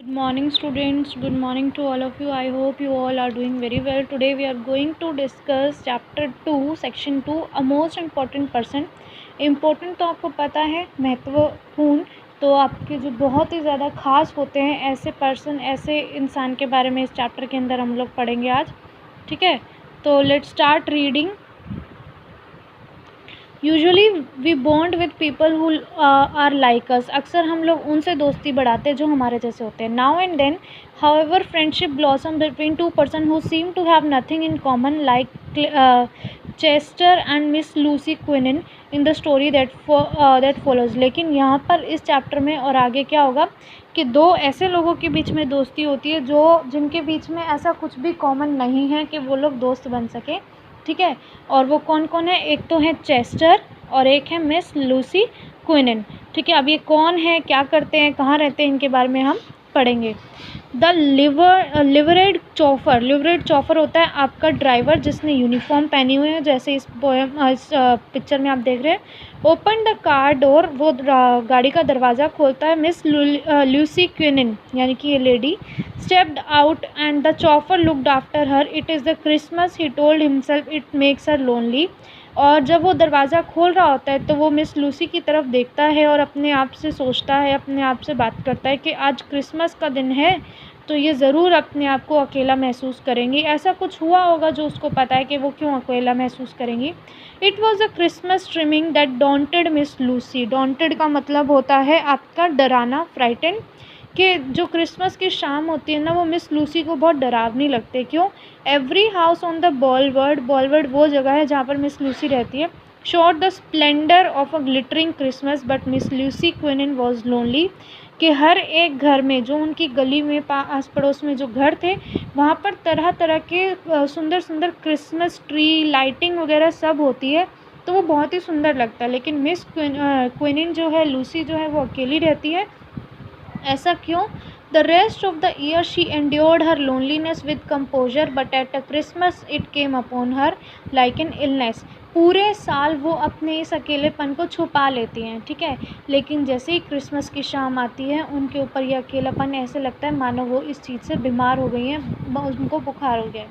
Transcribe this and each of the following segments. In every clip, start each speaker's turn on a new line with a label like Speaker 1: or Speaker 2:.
Speaker 1: Good morning, students. Good morning to all of you. I hope you all are doing very well. Today we are going to discuss chapter 2 section 2 a most important person. Important तो आपको पता है, महत्वपूर्ण तो आपके जो बहुत ही ज़्यादा खास होते हैं ऐसे पर्सन, ऐसे इंसान के बारे में इस चैप्टर के अंदर हम लोग पढ़ेंगे आज. ठीक है, तो let's start reading. Usually we bond with people who are like us. अक्सर हम लोग उनसे दोस्ती बढ़ाते हैं जो हमारे जैसे होते हैं. Now and then however friendship blossom between two person who seem to have nothing in common like Chester and Miss Lucy Quinan in the story that follows. लेकिन यहाँ पर इस चैप्टर में और आगे क्या होगा कि दो ऐसे लोगों के बीच में दोस्ती होती है जो जिनके बीच में ऐसा कुछ भी कॉमन नहीं है कि वो लोग दोस्त बन सके. ठीक है, और वो कौन कौन है? एक तो है चेस्टर और एक है मिस लूसी क्विनन. ठीक है, अब ये कौन है, क्या करते हैं, कहाँ रहते हैं, इनके बारे में हम पढ़ेंगे. द लिवरेड चॉफर. लिवरेड चॉफर होता है आपका ड्राइवर जिसने यूनिफॉर्म पहनी हुई है, जैसे इस पिक्चर में आप देख रहे हैं. Open the car door. वो गाड़ी का दरवाज़ा खोलता है. मिस लूसी क्विनन यानी कि ये lady stepped out and the chauffeur looked after her. It is the Christmas, he told himself. It makes her lonely. और जब वो दरवाज़ा खोल रहा होता है तो वो मिस लूसी की तरफ देखता है और अपने आप से सोचता है, अपने आप से बात करता है कि आज क्रिसमस का दिन है तो ये ज़रूर अपने आप को अकेला महसूस करेंगी. ऐसा कुछ हुआ होगा जो उसको पता है कि वो क्यों अकेला महसूस करेंगी. It was a Christmas streaming that daunted Miss Lucy. Daunted का मतलब होता है आपका डराना, फ्राइटेंड. कि जो क्रिसमस की शाम होती है ना वो मिस लूसी को बहुत डरावनी लगती. क्यों? Every house on the boulevard. Boulevard वो जगह है जहाँ पर मिस लूसी रहती है. Shot the splendour of a glittering Christmas but Miss Lucy Quinan was lonely. कि हर एक घर में, जो उनकी गली में आस पड़ोस में जो घर थे वहाँ पर तरह तरह के सुंदर सुंदर क्रिसमस ट्री, लाइटिंग वगैरह सब होती है तो वो बहुत ही सुंदर लगता है. लेकिन मिस क्विनन जो है, लूसी जो है, वो अकेली रहती है. ऐसा क्यों? The rest of the year she endured her loneliness with composer but at a Christmas it came upon her like an illness. पूरे साल वो अपने इस अकेलेपन को छुपा लेती हैं. ठीक है, लेकिन जैसे ही क्रिसमस की शाम आती है उनके ऊपर यह अकेलापन ऐसे लगता है मानो वो इस चीज़ से बीमार हो गई हैं, उनको बुखार हो गया है.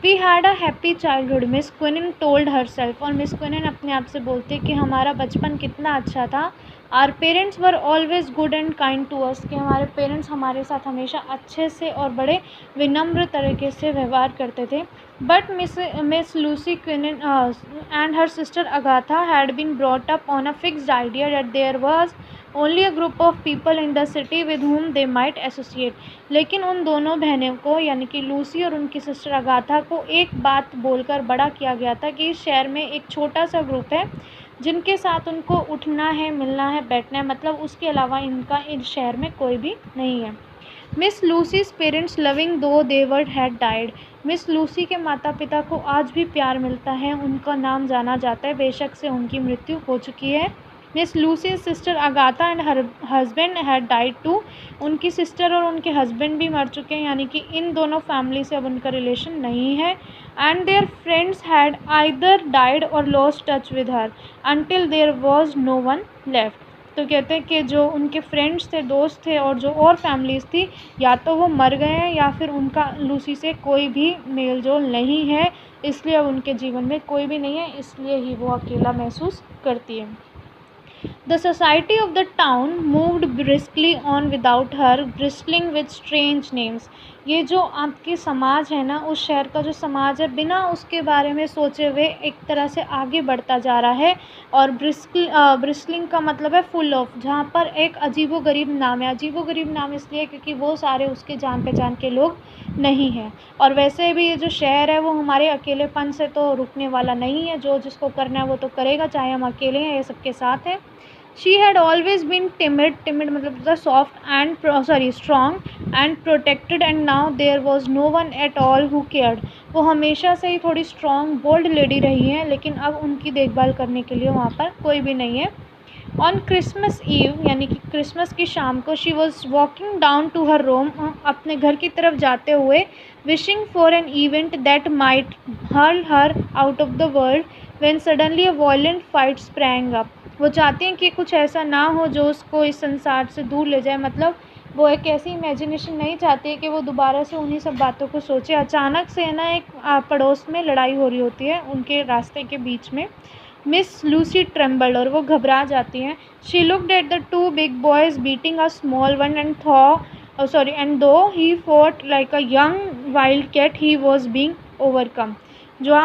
Speaker 1: We had a happy childhood Miss Quinan told herself. और मिस क्विनन अपने आप से बोलते कि हमारा बचपन कितना अच्छा था. Our parents were always good and kind to us. कि हमारे पेरेंट्स हमारे साथ हमेशा अच्छे से और बड़े विनम्र तरीके से व्यवहार करते थे. But Miss Lucy Quinan and her sister Agatha had been brought up on a fixed idea that there was only a group of people in the city with whom they might associate. लेकिन उन दोनों बहनों को यानी कि Lucy और उनकी sister Agatha को एक बात बोलकर बड़ा किया गया था कि इस शहर में एक छोटा सा ग्रुप है जिनके साथ उनको उठना है, मिलना है, बैठना है. मतलब उसके अलावा इनका इस शहर में कोई भी नहीं है. मिस लूसीज पेरेंट्स लविंग दो दे वर हैड डाइड. मिस लूसी के माता पिता को आज भी प्यार मिलता है, उनका नाम जाना जाता है, बेशक से उनकी मृत्यु हो चुकी है. Miss Lucy's sister Agatha and her husband had died too. उनकी सिस्टर और उनके हस्बैंड भी मर चुके हैं, यानी कि इन दोनों फैमिली से अब उनका रिलेशन नहीं है. And their friends had either died or lost touch with her until there was no one left. तो कहते हैं कि जो उनके फ्रेंड्स थे, दोस्त थे और जो और फैमिलीज़ थी, या तो वो मर गए हैं या फिर उनका लूसी से कोई भी मेल जोल नहीं है, इसलिए अब उनके जीवन में कोई भी नहीं है, इसलिए ही वो अकेला महसूस करती है. The society of the town moved briskly on without her, bristling with strange names. ये जो आपकी समाज है ना, उस शहर का जो समाज है, बिना उसके बारे में सोचे हुए एक तरह से आगे बढ़ता जा रहा है. और ब्रिस्लिंग का मतलब है फुल ऑफ, जहाँ पर एक अजीबोगरीब नाम है. अजीबोगरीब नाम इसलिए क्योंकि वो सारे उसके जान पहचान के लोग नहीं हैं. और वैसे भी ये जो शहर है वो हमारे अकेलेपन से तो रुकने वाला नहीं है. जो जिसको करना है वो तो करेगा, चाहे हम अकेले हैं या सबके साथ हैं. She had always been timid मतलब था soft and strong and protected, and now there was no one at all who cared. वो हमेशा से ही थोड़ी strong, bold lady रही हैं, लेकिन अब उनकी देखभाल करने के लिए वहाँ पर कोई भी नहीं है. ऑन क्रिसमस ईव यानी कि क्रिसमस की शाम को she was walking down to her room, अपने घर की तरफ जाते हुए, wishing for an event that might hurl her out of the world when suddenly a violent fight sprang up. वो चाहती हैं कि कुछ ऐसा ना हो जो उसको इस संसार से दूर ले जाए. मतलब वो एक ऐसी इमेजिनेशन नहीं चाहती है कि वो दोबारा से उन्हीं सब बातों को सोचे। अचानक से ना एक पड़ोस में लड़ाई हो रही होती है उनके रास्ते के बीच में। मिस लूसी ट्रेम्बल्ड, और वो घबरा जाती हैं। She looked at the two big boys beating a small one and though he fought like a young wild cat he was being overcome.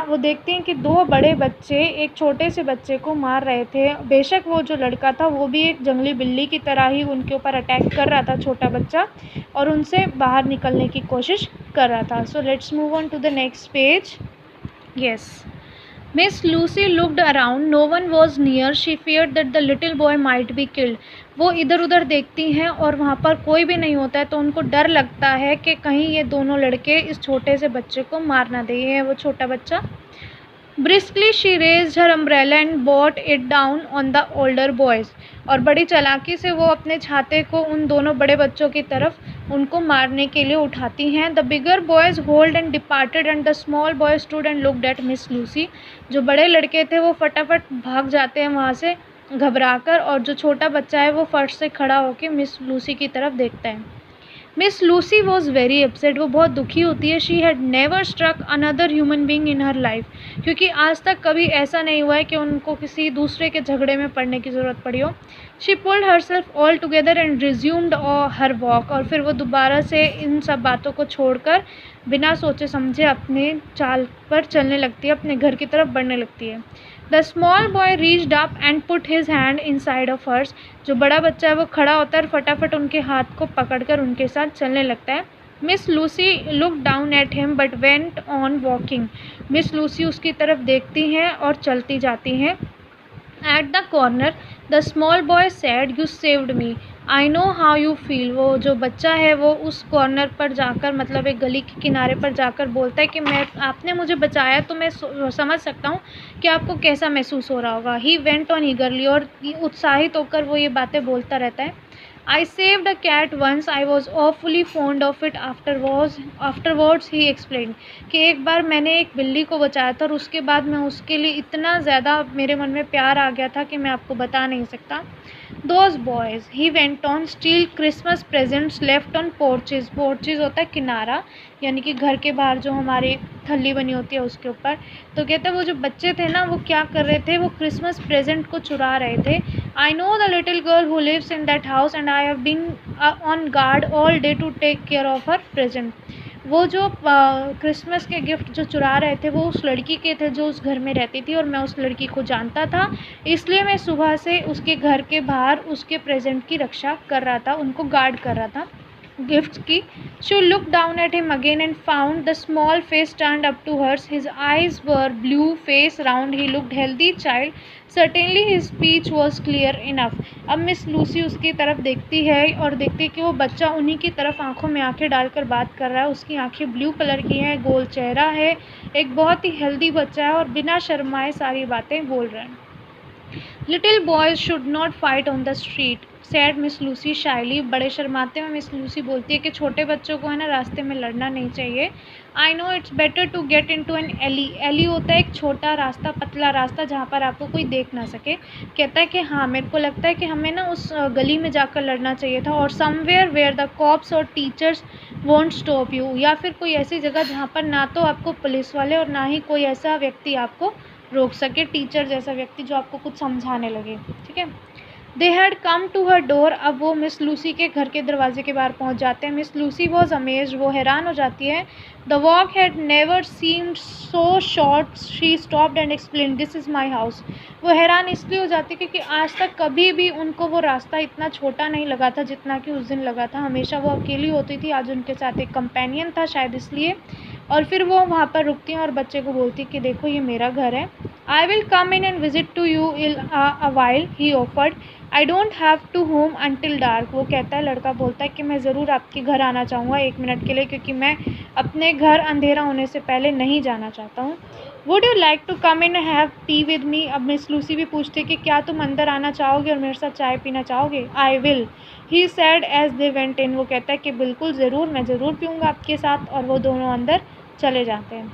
Speaker 1: वो देखते हैं कि दो बड़े बच्चे एक छोटे से बच्चे को मार रहे थे। बेशक वो जो लड़का था वो भी एक जंगली बिल्ली की तरह ही उनके ऊपर अटैक कर रहा था, छोटा बच्चा, और उनसे बाहर निकलने की कोशिश कर रहा था। So let's move on to the next page. Yes, Miss Lucy looked around. No one was near. She feared that the little boy might be killed. वो इधर उधर देखती हैं और वहाँ पर कोई भी नहीं होता है, तो उनको डर लगता है कि कहीं ये दोनों लड़के इस छोटे से बच्चे को मार ना दें। ये है वो छोटा बच्चा। Briskly she raised her umbrella and brought it down on the older boys. और बड़ी चालाकी से वो अपने छाते को उन दोनों बड़े बच्चों की तरफ उनको मारने के लिए उठाती हैं। The bigger boys hold and departed and the small boy stood and looked at Miss Lucy. जो बड़े लड़के थे वो फटाफट भाग जाते हैं वहाँ से घबराकर, और जो छोटा बच्चा है वो फर्श से खड़ा होकर मिस लूसी की तरफ देखता है। Miss Lucy was very upset, वो बहुत दुखी होती है। She had never struck another human being in her life, क्योंकि आज तक कभी ऐसा नहीं हुआ है कि उनको किसी दूसरे के झगड़े में पड़ने की ज़रूरत पड़ी हो। She pulled her self all together and resumed her walk, और फिर वो दोबारा से इन सब बातों को छोड़कर बिना सोचे समझे अपने चाल पर चलने लगती है, अपने घर की तरफ बढ़ने लगती है। The small boy reached up and put his hand inside of hers. जो बड़ा बच्चा है वो खड़ा होता है और फटाफट उनके हाथ को पकड़कर उनके साथ चलने लगता है। Miss Lucy look down at him but went on walking. Miss Lucy उसकी तरफ देखती हैं और चलती जाती हैं। At the corner the small boy sad, you saved me, I know how you feel. वो जो बच्चा है वो उस कॉर्नर पर जाकर, मतलब एक गली के किनारे पर जाकर बोलता है कि आपने मुझे बचाया, तो मैं समझ सकता हूँ कि आपको कैसा महसूस हो रहा होगा। ही वेंट ऑन ईगरली, और उत्साहित होकर वो ये बातें बोलता रहता है। I saved a cat once. I was awfully fond of it afterwards he explained. कि एक बार मैंने एक बिल्ली को बचाया था और उसके बाद मैं उसके लिए इतना ज़्यादा मेरे मन में प्यार आ गया था कि मैं आपको बता नहीं सकता। Those boys, he went on, steal Christmas presents left on porches. Porches होता है किनारा, यानी कि घर के बाहर जो हमारी थल्ली बनी होती है उसके ऊपर। तो कहते हैं वो जो बच्चे थे ना वो क्या कर रहे थे, वो क्रिसमस प्रेजेंट को चुरा रहे थे। I know the little girl who lives in that house and I have been on guard all day to take care of her present. वो जो क्रिसमस के गिफ्ट जो चुरा रहे थे वो उस लड़की के थे जो उस घर में रहती थी, और मैं उस लड़की को जानता था, इसलिए मैं सुबह से उसके घर के बाहर उसके प्रेजेंट की रक्षा कर रहा था, उनको गार्ड कर रहा था गिफ्ट्स की। She looked down at him again and found the small face turned up to hers. His eyes were blue, face round. He looked healthy child. Certainly his speech was clear enough. अब miss Lucy उसकी तरफ देखती है और देखती है कि वो बच्चा उन्हीं की तरफ आंखों में आंखें डालकर बात कर रहा है। उसकी आंखें ब्लू कलर की हैं, गोल चेहरा है, एक बहुत ही हेल्दी बच्चा है और बिना शर्माए सारी बातें बोल रहा है। Little boys should not fight on the street, said Miss Lucy shyly. बड़े शर्माते हुए मिस लूसी बोलती है कि छोटे बच्चों को है ना रास्ते में लड़ना नहीं चाहिए। I know it's better to get into an alley. Alley होता है एक छोटा रास्ता, पतला रास्ता जहाँ पर आपको कोई देख ना सके। कहता है कि हाँ, मेरे को लगता है कि हमें ना उस गली में जाकर लड़ना चाहिए था, और समवेयर वेयर द कॉप्स और टीचर्स वोंट स्टॉप यू, या फिर कोई ऐसी जगह जहाँ पर ना तो आपको पुलिस वाले और ना ही कोई ऐसा व्यक्ति आपको रोक सके, टीचर जैसा व्यक्ति जो आपको कुछ समझाने लगे। ठीक है। They had come to her door. अब वो मिस लूसी के घर के दरवाजे के बाहर पहुंच जाते हैं। मिस लूसी वॉज अमेज्ड, वो हैरान हो जाती है। The walk had never seemed so short. She stopped and explain, this is my house. वो हैरान इसलिए हो जाती है क्योंकि आज तक कभी भी उनको वो रास्ता इतना छोटा नहीं लगा था जितना कि उस दिन लगा था। हमेशा वो अकेली होती थी, आज उनके साथ एक कंपेनियन था शायद इसलिए। और फिर वो वहाँ पर रुकती हैं और बच्चे को बोलती है कि देखो ये मेरा घर है। I will come in and visit to you in a while he offered. I don't have to home until dark. वो कहता है, लड़का बोलता है कि मैं ज़रूर आपके घर आना चाहूँगा 1 मिनट के लिए, क्योंकि मैं अपने घर अंधेरा होने से पहले नहीं जाना चाहता हूँ। Would you like to come in have tea with me. अब मिस लूसी भी पूछती है कि क्या तुम अंदर आना चाहोगे और मेरे साथ चाय पीना चाहोगे। I will, he said as they went in. वो कहता है कि बिल्कुल ज़रूर, मैं ज़रूर पीऊँगा आपके साथ, और वो दोनों अंदर चले जाते हैं।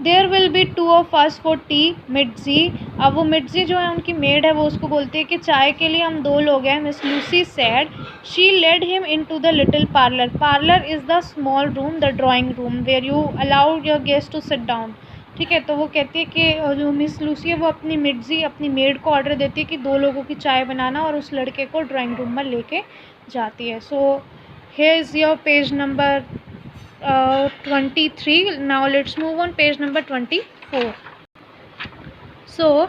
Speaker 1: There will be 2 of us for tea Mirzi. अब वो मिर्जी जो है उनकी मेड है, वो उसको बोलती है कि चाय के लिए हम 2 लोग हैं। Miss Lucy said she led him in to the little parlour. Parlour is the small room, the drawing room where you allow your guest to sit down. ठीक है, तो वो कहती है कि जो मिस लूसी है वो अपनी मिर्जी अपनी मेड को ऑर्डर देती है कि 2 लोगों की चाय बनाना, और उस लड़के को ड्राइंग रूम में लेके जाती है। So here is your page number 23. Now let's move on page number 24. So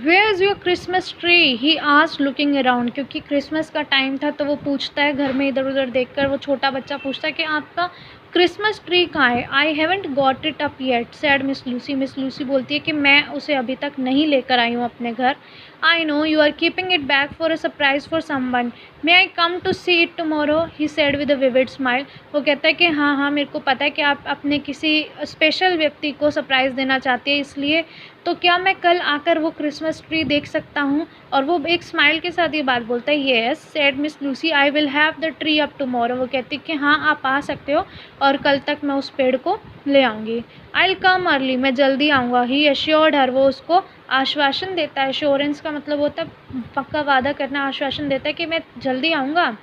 Speaker 1: where is your Christmas tree? He asked looking around. क्योंकि क्रिसमस का टाइम था तो वो पूछता है, घर में इधर उधर देखकर वो छोटा बच्चा पूछता है कि आपका क्रिसमस ट्री कहाँ है? I haven't got it up yet sad Miss Lucy. Miss Lucy बोलती है कि मैं उसे अभी तक नहीं लेकर आई हूँ अपने घर। I know you are keeping it back for a surprise for someone. May I come to see it tomorrow? He said with a vivid smile. वो कहता है कि हाँ हाँ, मेरे को पता है कि आप अपने किसी स्पेशल व्यक्ति को सरप्राइज़ देना चाहती है, इसलिए तो क्या मैं कल आकर वो क्रिसमस ट्री देख सकता हूँ? और वो एक स्माइल के साथ ये बात बोलता है। Yes sad Miss Lucy, I will have the tree up tomorrow. वो कहती है कि हाँ आप आ सकते हो और कल तक मैं उस पेड़ को ले आऊँगी। आई विल कम अर्ली, मैं जल्दी आऊँगा। ही एश्योर्ड हर, वो उसको आश्वासन देता है। एश्योरेंस का मतलब होता है पक्का वादा करना, आश्वासन देता है कि मैं जल्दी आऊँगा।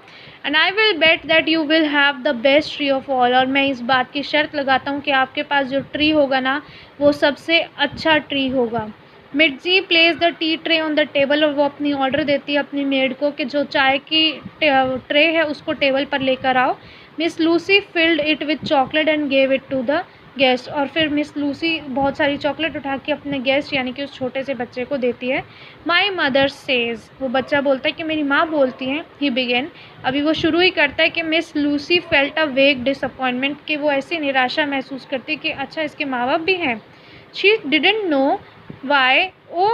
Speaker 1: And I will bet that you will have the best tree of all, और मैं इस बात की शर्त लगाता हूँ कि आपके पास जो ट्री होगा ना वो सबसे अच्छा ट्री होगा। Mirzi place the tea tray on the table, और वो अपनी ऑर्डर देती है अपनी मेड को कि जो चाय की ट्रे है उसको टेबल पर लेकर आओ। Miss Lucy filled it with chocolate and gave it to the guest, और फिर मिस लूसी बहुत सारी चॉकलेट उठा के अपने गेस्ट यानी कि उस छोटे से बच्चे को देती है। माई मदर सेज, वो बच्चा बोलता है कि मेरी माँ बोलती हैं। ही बिगेन, अभी वो शुरू ही करता है कि मिस लूसी फेल्ट अ वेग डिसअपॉइंटमेंट, कि वो ऐसी निराशा महसूस करती है कि अच्छा इसके माँ बाप भी हैं। She didn't know why, oh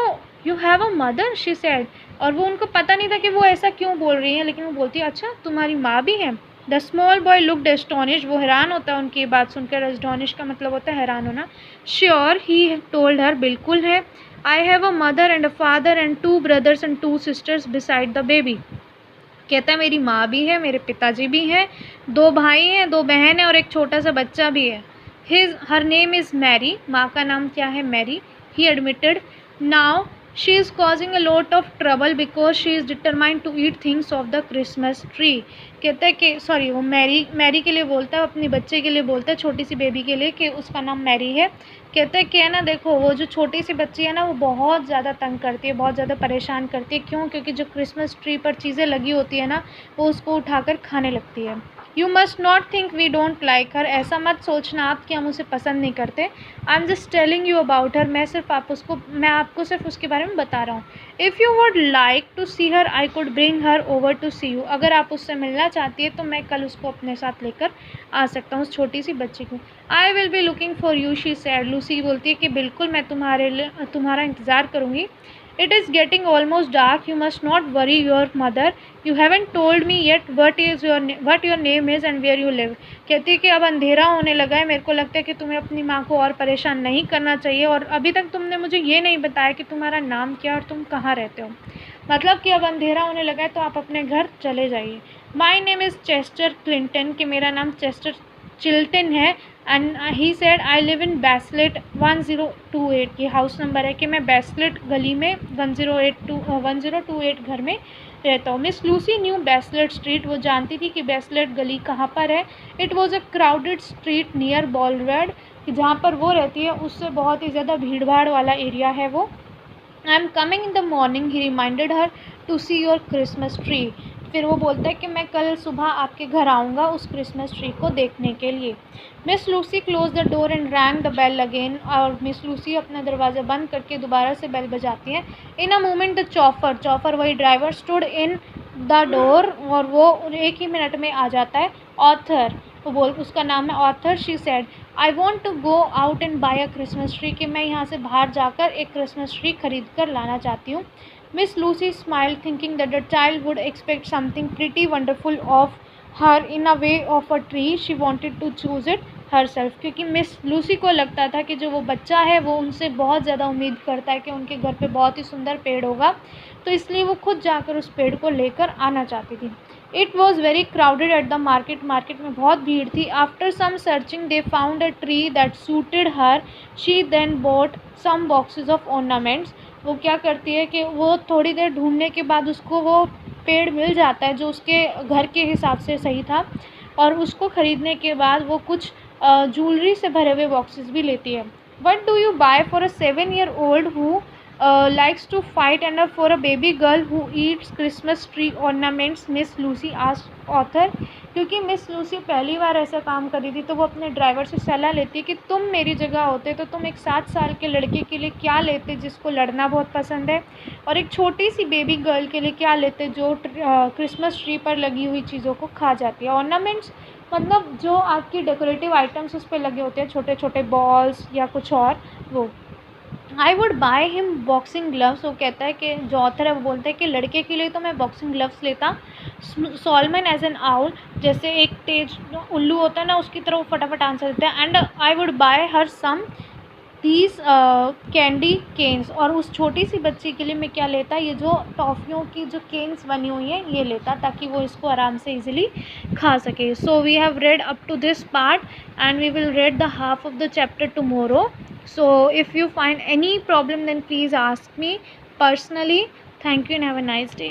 Speaker 1: you have a mother she said, और वो उनको पता नहीं था कि वो ऐसा क्यों बोल रही है, लेकिन वो बोलती है अच्छा तुम्हारी माँ भी है। The small boy looked astonish, वो हैरान होता है उनकी बात सुनकर। एस्टोनिश का मतलब होता है हैरान होना। श्योर ही टोल्ड हर, बिल्कुल है। I have a mother and a father and 2 brothers and 2 sisters beside the baby. कहता है मेरी माँ भी है, मेरे पिताजी भी हैं, 2 भाई हैं, 2 बहन हैं और एक छोटा सा बच्चा भी है। हर नेम इज़ मैरी, माँ का नाम क्या है? Mary. He admitted now she is causing a lot of trouble because she is determined to eat things off the Christmas tree. कहता है कि सॉरी, वो मैरी के लिए बोलता है, अपने बच्चे के लिए बोलता है, छोटी सी बेबी के लिए, कि उसका नाम मैरी है। कहता है कि है ना देखो, वो जो छोटी सी बच्ची है ना वो बहुत ज़्यादा तंग करती है, बहुत ज़्यादा परेशान करती है। क्यों? क्योंकि जो क्रिसमस ट्री पर चीज़ें लगी होती है ना वो उसको उठाकर खाने लगती है। You must not think we don't like her, ऐसा मत सोचना आप कि हम उसे पसंद नहीं करते। I am just telling you about her, मैं आपको सिर्फ उसके बारे में बता रहा हूँ। If you would like to see her I could bring her over to see you, अगर आप उससे मिलना चाहती है तो मैं कल उसको अपने साथ लेकर आ सकता हूँ, उस छोटी सी बच्ची को। I will be looking for you she said, Lucy बोलती है कि बिल्कुल मैं तुम्हारा इंतज़ार करूँगी। It is getting almost dark, you must not worry your mother, you haven't told me yet what your name is and where you live. कहती है कि अब अंधेरा होने लगा है, मेरे को लगता है कि तुम्हें अपनी माँ को और परेशान नहीं करना चाहिए, और अभी तक तुमने मुझे ये नहीं बताया कि तुम्हारा नाम क्या और तुम कहाँ रहते हो। मतलब कि अब अंधेरा होने लगा है तो आप अपने घर चले जाइए। My name is Chester Clinton, कि मेरा नाम चेस्टर चिल्टन है। And he said I live in बैसलेट 1028, ये हाउस नंबर है कि मैं बैसलेट गली में 1028 घर में रहता हूँ। Miss Lucy new Basslet street, वो जानती थी कि बैसलेट गली कहाँ पर है। It was a crowded street near boulevard, कि जहाँ पर वो रहती है उससे बहुत ही ज़्यादा भीड़ भाड़ वाला एरिया है वो। I am coming in the morning, he reminded her, to see your Christmas tree. फिर वो बोलता है कि मैं कल सुबह आपके घर आऊँगा उस क्रिसमस ट्री को देखने के लिए। Miss Lucy close the door and rang the bell again, और मिस लूसी अपना दरवाज़ा बंद करके दोबारा से बेल बजाती है। इन अ मोमेंट द चॉफर वही driver stood in the door, और वो एक ही मिनट में आ जाता है। ऑथर, उसका नाम है Arthur. She said I want to go out and buy a Christmas tree, कि मैं यहाँ से बाहर जाकर एक क्रिसमस ट्री खरीद कर लाना चाहती हूँ। Miss Lucy smile thinking that the child would expect something pretty wonderful of her in a way of a tree, she wanted to choose it herself, क्योंकि मिस लूसी को लगता था कि जो वो बच्चा है वो उनसे बहुत ज़्यादा उम्मीद करता है कि उनके घर पे बहुत ही सुंदर पेड़ होगा, तो इसलिए वो खुद जाकर उस पेड़ को लेकर आना चाहती थी। It was very crowded at the market, market में बहुत भीड़ थी. After some searching they found a tree that suited her. She then bought some boxes of ornaments. वो क्या करती है कि वो थोड़ी देर ढूंढने के बाद उसको वो पेड़ मिल जाता है जो उसके घर के हिसाब से सही था, और उसको ख़रीदने के बाद वो कुछ ज्वेलरी से भरे हुए बॉक्सेस भी लेती है. What do you buy for a 7-year-old हु likes to fight and for a baby girl who eats Christmas tree ornaments, miss Lucy asked author. क्योंकि मिस लूसी पहली बार ऐसा काम कर रही थी तो वो अपने ड्राइवर से सलाह लेती है कि तुम मेरी जगह होते तो तुम एक 7 साल के लड़के के लिए क्या लेते जिसको लड़ना बहुत पसंद है, और एक छोटी सी बेबी गर्ल के लिए क्या लेते जो क्रिसमस ट्री पर लगी हुई चीज़ों को खा जाती है. ऑर्नामेंट्स मतलब जो आपकी डेकोरेटिव आइटम्स उस पर लगे होते हैं, छोटे छोटे बॉल्स या कुछ और. वो आई would by him boxing gloves. वो कहता है कि जो ऑथर है वो बोलता है कि लड़के के लिए तो मैं बॉक्सिंग ग्लव्स लेता. सॉलमन एज एन आउल, जैसे एक तेज उल्लू होता है ना उसकी तरह वो फटाफट आंसर देता है. And I would buy her some these candy canes. और उस छोटी सी बच्ची के लिए मैं क्या लेता, ये जो टॉफ़ियों की जो केन्स बनी हुई हैं ये लेता, ताकि वो इसको आराम से इजीली खा सके. So we have read up to this part and we will read the half of the chapter tomorrow. So if you find any problem then please ask me personally. Thank you and have a nice day.